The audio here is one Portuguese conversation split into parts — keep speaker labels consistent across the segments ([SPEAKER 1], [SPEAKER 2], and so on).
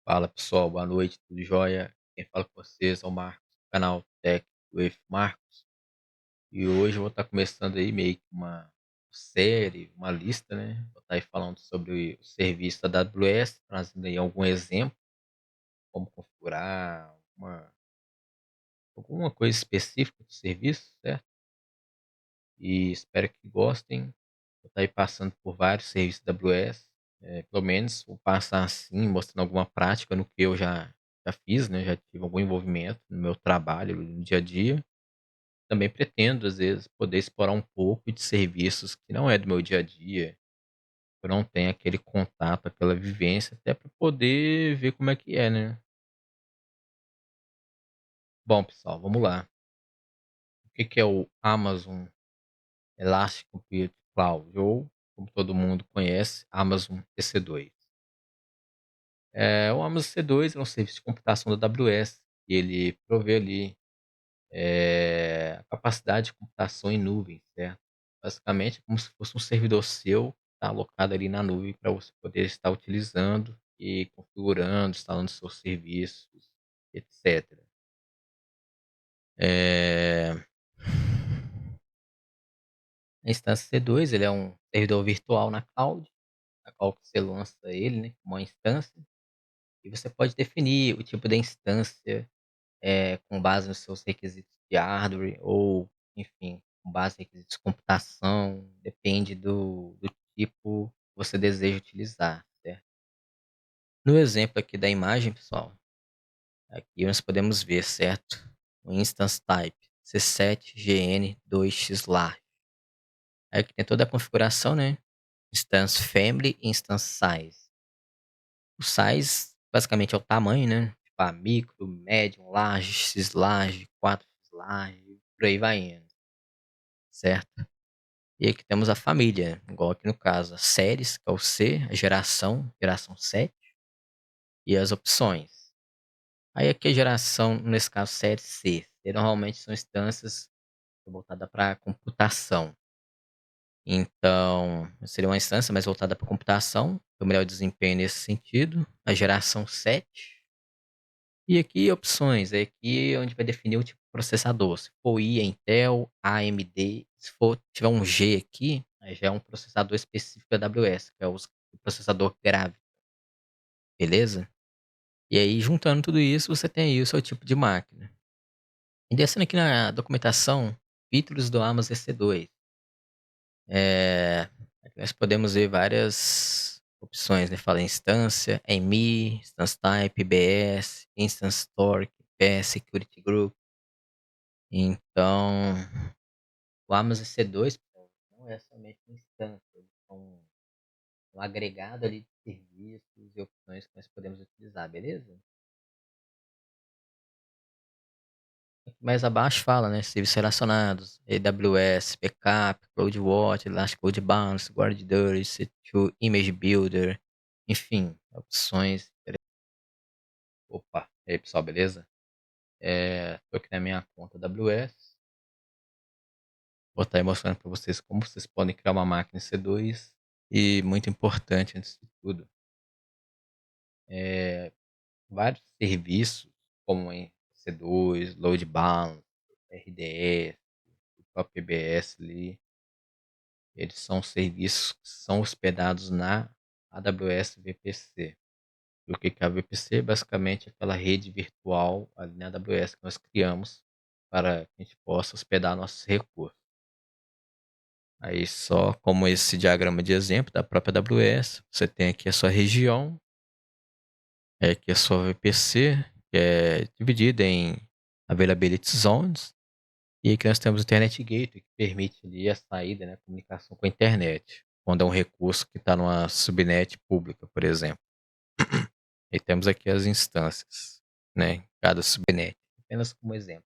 [SPEAKER 1] Fala pessoal, boa noite, tudo jóia? Quem fala com vocês é o Marcos, do canal Tech with Marcos. E hoje eu vou estar começando aí meio que uma série, uma lista, né? Vou estar aí falando sobre o serviço da AWS, trazendo aí algum exemplo, como configurar alguma coisa específica do serviço, certo? E espero que gostem. Vou estar aí passando por vários serviços da AWS. Pelo menos vou passar assim, mostrando alguma prática no que eu já fiz, né? Já tive algum envolvimento no meu trabalho, no dia a dia. Também pretendo, às vezes, poder explorar um pouco de serviços que não é do meu dia a dia. Eu não tenho aquele contato, aquela vivência, até para poder ver como é que é, né? Bom, pessoal, vamos lá. O que que é o Amazon Elastic Compute Cloud? Ou, como todo mundo conhece, Amazon EC2. O Amazon EC2 é um serviço de computação da AWS e ele provê ali a capacidade de computação em nuvem, certo? Basicamente, é como se fosse um servidor seu, tá alocado ali na nuvem para você poder estar utilizando e configurando, instalando seus serviços, etc. Eh, a instância C2, ele é um servidor virtual na cloud, na qual você lança ele, né, como uma instância, e você pode definir o tipo da instância com base nos seus requisitos de hardware ou, enfim, com base em requisitos de computação, depende do tipo que você deseja utilizar, certo? No exemplo aqui da imagem, pessoal, aqui nós podemos ver, certo? O instance type C7GN2X-Large. Aqui tem toda a configuração, né? Instance family e instance size. O size basicamente é o tamanho, né? Tipo, micro, médio, large, x-large, 4x-large, por aí vai indo, certo? E aqui temos a família, igual aqui no caso, as séries, que é o C, a geração 7, e as opções. Aí aqui a geração, nesse caso, série C. C normalmente são instâncias voltadas para computação. Então, seria uma instância mais voltada para computação, o melhor desempenho nesse sentido. A geração 7. E aqui opções, é aqui onde vai definir o tipo de processador. Se for I, é Intel, AMD. Se for tiver um G aqui, aí já é um processador específico da AWS, que é o processador grave, beleza? E aí, juntando tudo isso, você tem aí o seu tipo de máquina. E descendo aqui na documentação, títulos do Amazon EC2. Aqui nós podemos ver várias opções, né? Fala instância, EMI, Instance Type, IBS, Instance Torque, PS Security Group. Então, o Amazon EC2 não é somente uma instância, ele é um agregado ali de serviços e opções que nós podemos utilizar, beleza? Mais abaixo fala, né? Serviços relacionados, AWS, Backup, CloudWatch, Elastic Load Balance, GuardDuty, C2, Image Builder, enfim, opções. Opa, e aí pessoal, beleza? Tô aqui na minha conta AWS. Vou estar aí mostrando para vocês como vocês podem criar uma máquina C2 e, muito importante antes de tudo, vários serviços como em C2, Load Balance, RDS, o próprio EBS ali. Eles são serviços que são hospedados na AWS VPC. E o que que é a VPC? Basicamente, aquela rede virtual ali na AWS que nós criamos para que a gente possa hospedar nossos recursos. Aí, só como esse diagrama de exemplo da própria AWS, você tem aqui a sua região, aqui a sua VPC, que é dividida em Availability Zones, e aqui nós temos o Internet Gateway, que permite ali a saída, né, a comunicação com a internet, quando é um recurso que está numa subnet pública, por exemplo. E temos aqui as instâncias, né, cada subnet, apenas como exemplo.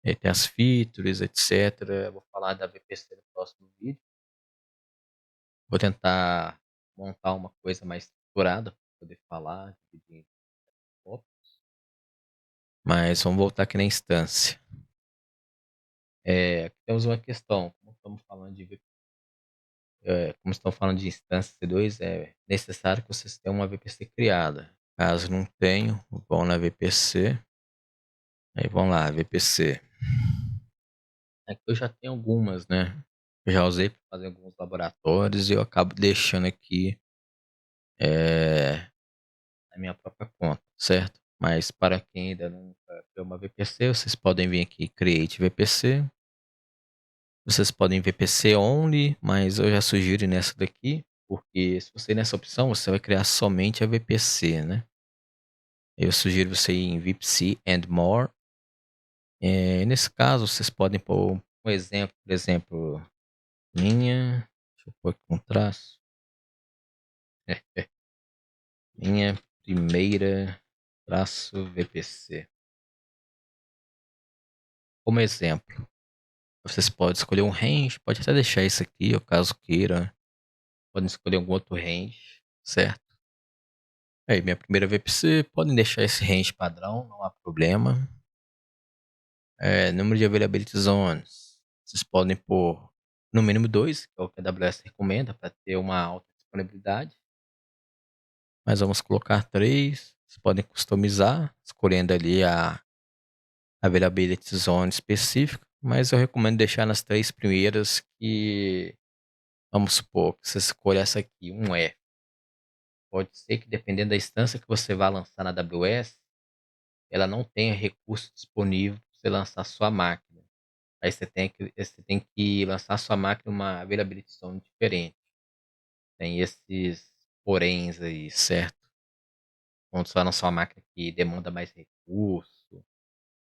[SPEAKER 1] E tem as features, etc. Eu vou falar da VPC no próximo vídeo. Vou tentar montar uma coisa mais estruturada para poder falar, dividir em tópicos. Mas vamos voltar aqui na instância. Aqui temos uma questão, como estamos falando de VPC, como estão falando de instância C2, é necessário que vocês tenham uma VPC criada. Caso não tenham, vão na VPC. Aí vão lá, VPC. Aqui eu já tenho algumas, né? Eu já usei para fazer alguns laboratórios e eu acabo deixando aqui na minha própria conta, certo? Mas para quem ainda nunca criou uma VPC, vocês podem vir aqui Create VPC. Vocês podem VPC Only, mas eu já sugiro nessa daqui, porque se você ir nessa opção, você vai criar somente a VPC, né? Eu sugiro você ir em VPC and More. Nesse caso, vocês podem pôr um exemplo, por exemplo, deixa eu pôr aqui um traço, minha primeira traço VPC. Como exemplo, vocês podem escolher um range, pode até deixar isso aqui, caso queira. Podem escolher algum outro range, certo? Aí, minha primeira VPC, podem deixar esse range padrão, não há problema. Número de availability zones, vocês podem pôr no mínimo 2, que é o que a AWS recomenda para ter uma alta disponibilidade. Mas vamos colocar 3. Vocês podem customizar, escolhendo ali a availability zone específica. Mas eu recomendo deixar nas 3 primeiras que, vamos supor, que você escolha essa aqui, um F. Pode ser que dependendo da instância que você vai lançar na AWS, ela não tenha recurso disponível para você lançar a sua máquina. Aí você tem que lançar a sua máquina uma availability zone diferente. Tem esses poréns aí, certo? Quando você vai lançar uma máquina que demanda mais recurso,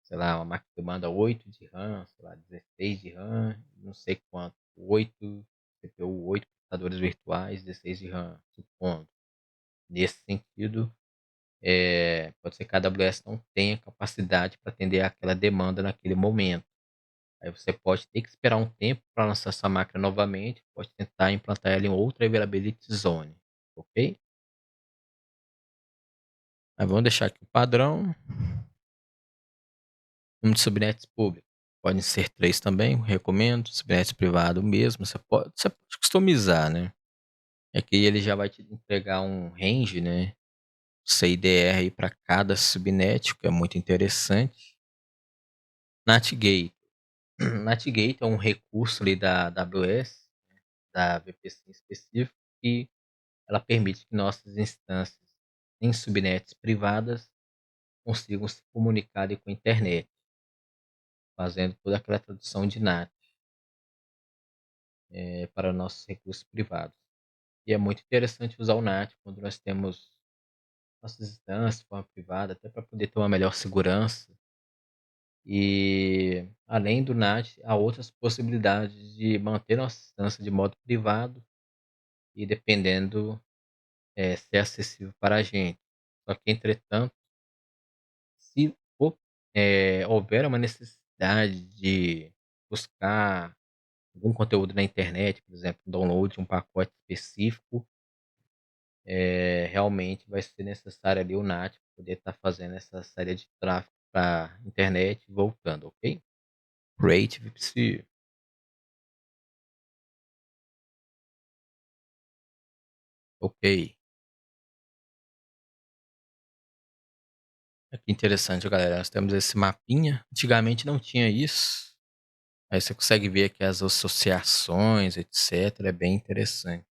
[SPEAKER 1] sei lá, uma máquina que demanda 8 de RAM, sei lá, 16 de RAM, não sei quanto, 8 CPU, 8 computadores virtuais, 16 de RAM, supondo. Nesse sentido, pode ser que a AWS não tenha capacidade para atender aquela demanda naquele momento. Aí você pode ter que esperar um tempo para lançar essa máquina novamente, pode tentar implantar ela em outra availability zone, ok? Mas vamos deixar aqui o padrão. Número de subnets públicos. Podem ser 3 também, recomendo. Subnets privado mesmo, você pode customizar, né? Aqui ele já vai te entregar um range, né? CIDR aí para cada subnet, que é muito interessante. NatGate. NatGate é um recurso ali da AWS, da VPC em específico, que ela permite que nossas instâncias em subnets privadas consigam se comunicar ali com a internet, fazendo toda aquela tradução de NAT para nossos recursos privados. E é muito interessante usar o NAT quando nós temos nossas instâncias de forma privada, até para poder ter uma melhor segurança. E além do NAT, há outras possibilidades de manter nossa instância de modo privado e dependendo ser acessível para a gente. Só que, entretanto, se houver uma necessidade de buscar algum conteúdo na internet, por exemplo, download de um pacote específico, realmente vai ser necessário ali o NAT para poder estar fazendo essa série de tráfego para internet e voltando, ok? Create VPC. Ok. Que interessante, galera. Nós temos esse mapinha. Antigamente não tinha isso. Aí você consegue ver aqui as associações, etc. É bem interessante,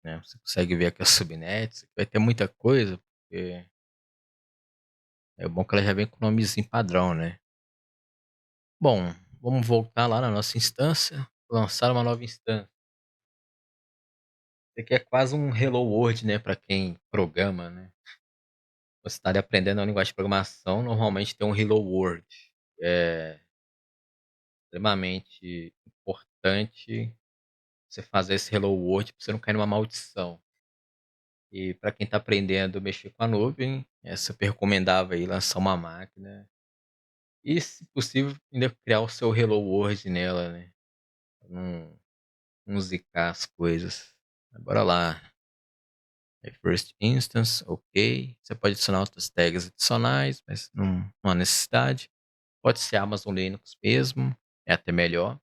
[SPEAKER 1] né? Você consegue ver aqui as subnets. Vai ter muita coisa, porque é bom que ela já vem com o nomezinho padrão, né? Bom, vamos voltar lá na nossa instância. Lançar uma nova instância. Isso aqui é quase um Hello World, né? Para quem programa, né? Você está ali aprendendo a linguagem de programação, normalmente tem um Hello World. É extremamente importante você fazer esse Hello World para você não cair numa maldição. E para quem está aprendendo a mexer com a nuvem, é super recomendável aí lançar uma máquina e, se possível, ainda criar o seu Hello World nela, né? Pra não zicar as coisas. Bora lá. First instance, ok. Você pode adicionar outras tags adicionais, mas não há necessidade. Pode ser Amazon Linux mesmo, é até melhor.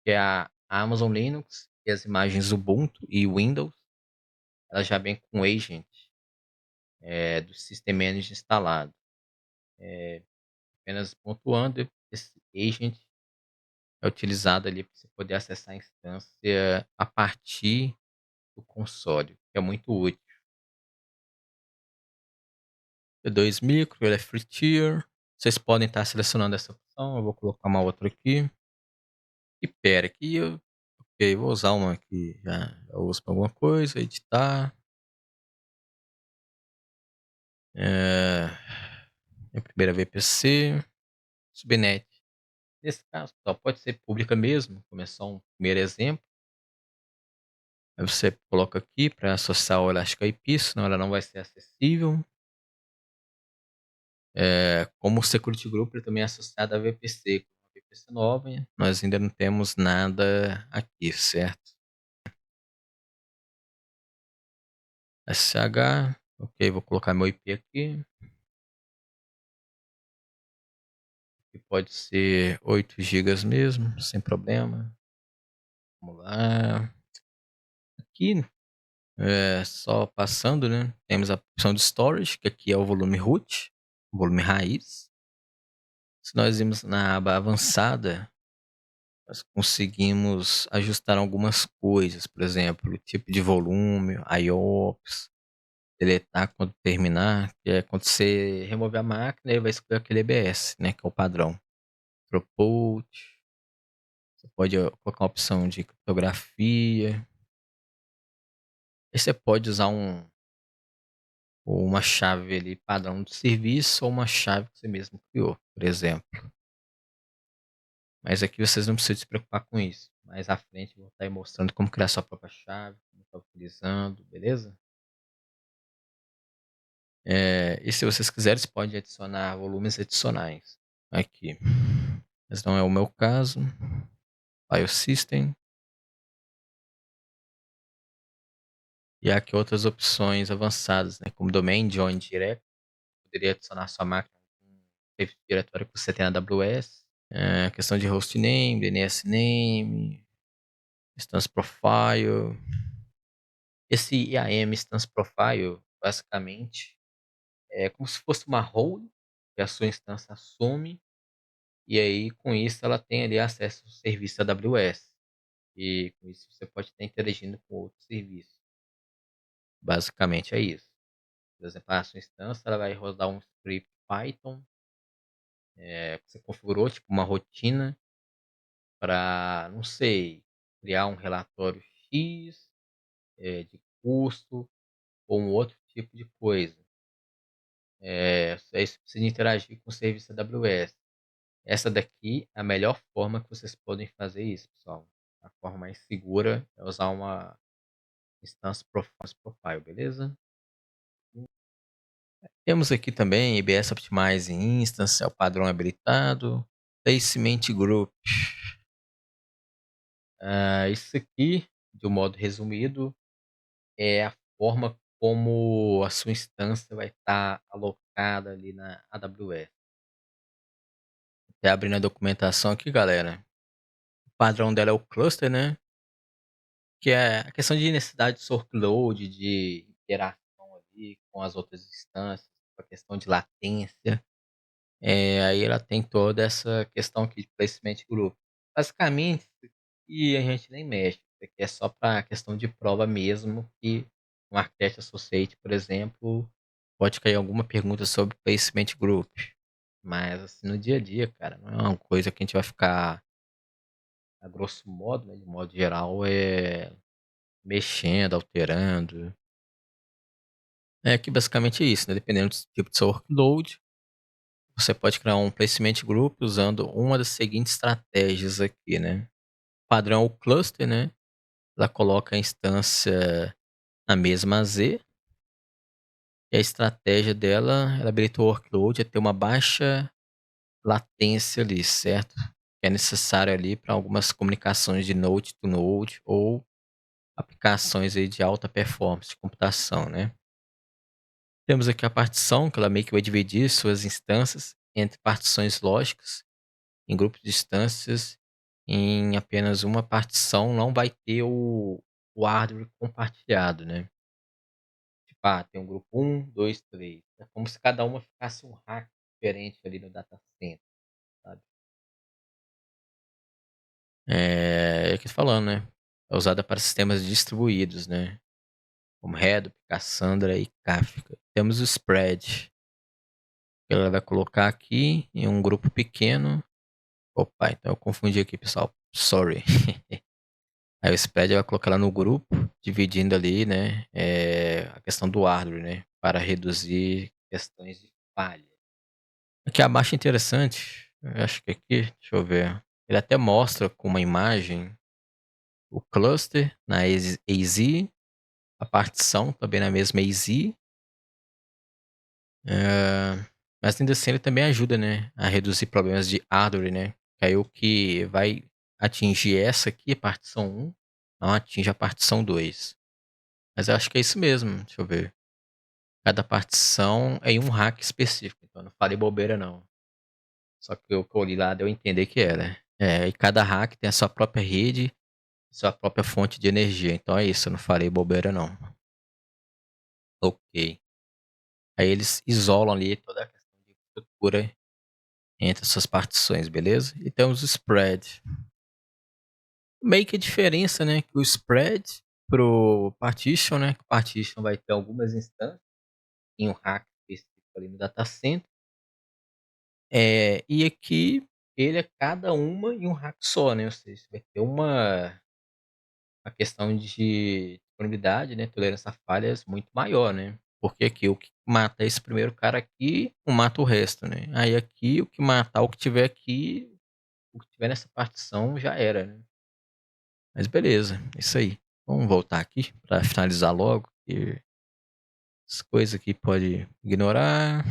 [SPEAKER 1] Que a Amazon Linux e as imagens Ubuntu e Windows, ela já vem com o agent do System Manager instalado. Apenas pontuando, esse agent é utilizado ali para você poder acessar a instância a partir do console, que é muito útil. T2 Micro, ele é free tier. Vocês podem estar selecionando essa opção. Eu vou colocar uma outra aqui. E pera, aqui eu, ok, vou usar uma que já uso para alguma coisa, editar. Minha primeira VPC, subnet. Nesse caso, só pode ser pública mesmo, começar um primeiro exemplo. Aí você coloca aqui para associar o Elastic IP, senão ela não vai ser acessível. Como o Security Group ele também é associado à VPC. Com a VPC nova, nós ainda não temos nada aqui, certo? SH, ok, vou colocar meu IP aqui. Que pode ser 8 GB mesmo, sem problema. Vamos lá. Aqui, só passando, né? Temos a opção de storage, que aqui é o volume root, o volume raiz. Se nós irmos na aba avançada, nós conseguimos ajustar algumas coisas, por exemplo, o tipo de volume, IOPS, deletar quando terminar, que é quando você remover a máquina, ele vai escolher aquele EBS, né, que é o padrão. Throughput, você pode colocar uma opção de criptografia. E você pode usar uma chave ali padrão de serviço ou uma chave que você mesmo criou, por exemplo. Mas aqui vocês não precisam se preocupar com isso. Mais à frente eu vou estar aí mostrando como criar sua própria chave, como está utilizando, beleza? E se vocês quiserem, vocês podem adicionar volumes adicionais aqui. Mas não é o meu caso. File System. E aqui outras opções avançadas, né? Como Domain, Join Direct. Poderia adicionar sua máquina com um diretório que você tem na AWS. Questão de hostname, DNS name, instance profile. Esse IAM instance profile, basicamente, é como se fosse uma role que a sua instância assume, e aí com isso ela tem ali acesso ao serviço AWS. E com isso você pode estar interagindo com outros serviços. Basicamente é isso. Por exemplo, a sua instância ela vai rodar um script Python, que você configurou, tipo uma rotina para, não sei, criar um relatório X de custo ou um outro tipo de coisa. Aí você precisa interagir com o serviço AWS. Essa daqui é a melhor forma que vocês podem fazer isso, pessoal. A forma mais segura é usar uma instance profile, beleza? Temos aqui também EBS Optimize Instance, é o padrão habilitado. Placement Group. Isso aqui, de um modo resumido, é a forma como a sua instância vai estar alocada ali na AWS. Até abrindo a documentação aqui, galera. O padrão dela é o cluster, né? Que é a questão de necessidade de workload, de interação ali com as outras instâncias, a questão de latência. Aí ela tem toda essa questão aqui de placement group. Basicamente, isso aqui a gente nem mexe. Isso aqui é só para questão de prova mesmo, que um arquiteto associate, por exemplo, pode cair alguma pergunta sobre placement group. Mas assim, no dia a dia, cara, não é uma coisa que a gente vai ficar, a grosso modo, né, de modo geral, mexendo, alterando. Que basicamente é isso, né? Dependendo do tipo de seu workload, você pode criar um placement group usando uma das seguintes estratégias aqui, né? O padrão é o cluster, né? Ela coloca a instância na mesma Z. E a estratégia dela, ela habilita o workload a ter uma baixa latência ali, certo? Que é necessário ali para algumas comunicações de node to node ou aplicações aí de alta performance de computação, né? Temos aqui a partição, que ela meio que vai dividir suas instâncias entre partições lógicas em grupos de instâncias em apenas uma partição não vai ter o hardware compartilhado, né. Tipo, tem o grupo um, 2, 3. É como se cada uma ficasse um rack diferente ali no data center, sabe. É o que eu tô falando, né, é usada para sistemas distribuídos, né, como Hadoop, Cassandra e Kafka. Temos o spread, que ela vai colocar aqui em um grupo pequeno. Opa, então eu confundi aqui, pessoal, sorry. Aí o spread vai colocar lá no grupo, dividindo ali, né, a questão do hardware, né, para reduzir questões de falha. Aqui abaixo é interessante, eu acho que aqui, deixa eu ver, ele até mostra com uma imagem o cluster na AZ, a partição também na mesma AZ, mas ainda assim ele também ajuda, né, a reduzir problemas de hardware, né, que aí o que vai atingir essa aqui, a partição um, não atinge a partição 2. Mas eu acho que é isso mesmo, deixa eu ver. Cada partição é em um rack específico, então eu não falei bobeira não. Só que o que eu li lá deu a entender que era. É, e cada rack tem a sua própria rede, sua própria fonte de energia, então é isso, eu não falei bobeira não. Ok. Aí eles isolam ali toda a questão de estrutura entre as suas partições, beleza? E temos o spread. Meio que a diferença, né, que o spread pro partition, né, que o partition vai ter algumas instâncias em um rack específico ali no data center. E aqui ele é cada uma em um rack só, né, ou seja, vai ter uma questão de disponibilidade, né, tolerância a falhas muito maior, né. Porque aqui o que mata esse primeiro cara aqui, não mata o resto, né. Aí aqui o que matar o que tiver aqui, o que tiver nessa partição já era, né. Mas beleza, é isso aí. Vamos voltar aqui para finalizar logo, que as coisas aqui pode ignorar.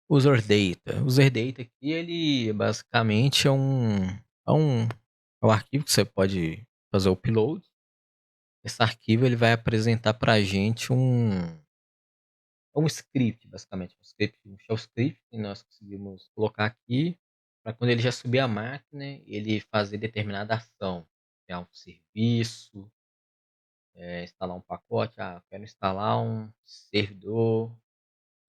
[SPEAKER 1] User data. User data aqui, ele basicamente é um é um arquivo que você pode fazer o upload. Esse arquivo ele vai apresentar para a gente um script, basicamente, um script, um shell script que nós conseguimos colocar aqui, para quando ele já subir a máquina, ele fazer determinada ação, criar um serviço, instalar um pacote. Quero instalar um servidor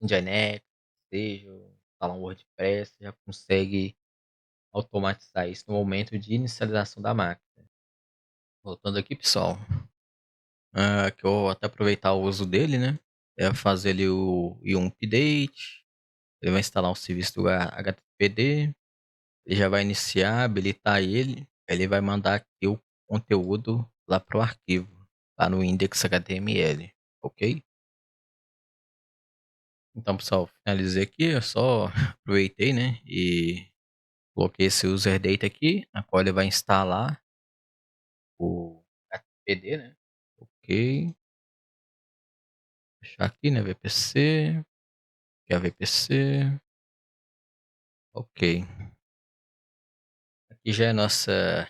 [SPEAKER 1] Nginx, seja, instalar um WordPress, já consegue automatizar isso no momento de inicialização da máquina. Voltando aqui, pessoal, que eu vou até aproveitar o uso dele, né? É fazer ali o um update. Ele vai instalar um serviço do HTTPD. Ele já vai iniciar, habilitar ele. Ele vai mandar aqui o conteúdo lá para o arquivo, lá no index.html, ok? Então, pessoal, finalizei aqui. Eu só aproveitei, né? E coloquei esse user data aqui, na qual ele vai instalar o HTTPD, né? Ok. Fechar aqui, né? VPC. Que é a VPC. Ok. Aqui já é nossa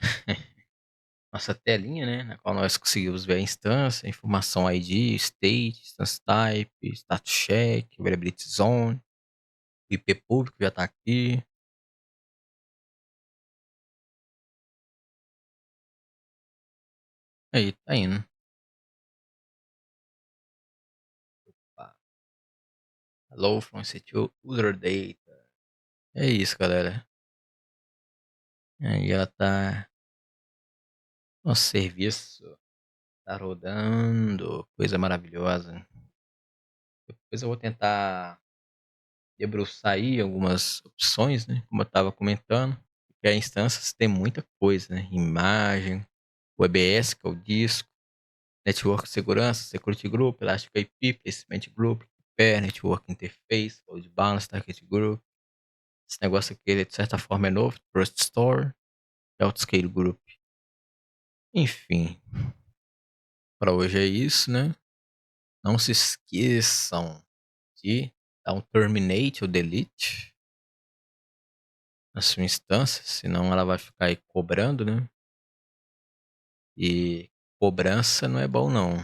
[SPEAKER 1] nossa telinha, né? Na qual nós conseguimos ver a instância, informação ID, state, instance type, status check, availability zone, IP público já está aqui. Aí, tá indo. Opa. Hello from institute user data. É isso, galera. Aí ela tá. Nosso serviço tá rodando. Coisa maravilhosa. Depois eu vou tentar debruçar aí algumas opções, né? Como eu estava comentando. Porque a instância tem muita coisa, né? Imagem, o EBS, que é o disco, Network Segurança, Security Group, Elastic IP, Placement Group, Pair, Network Interface, Load Balance, Target Group. Esse negócio aqui, de certa forma, é novo. Trust Store, Outscale Group. Enfim, para hoje é isso, né? Não se esqueçam de dar um terminate ou delete na sua instância, senão ela vai ficar aí cobrando, né? E cobrança não é bom não.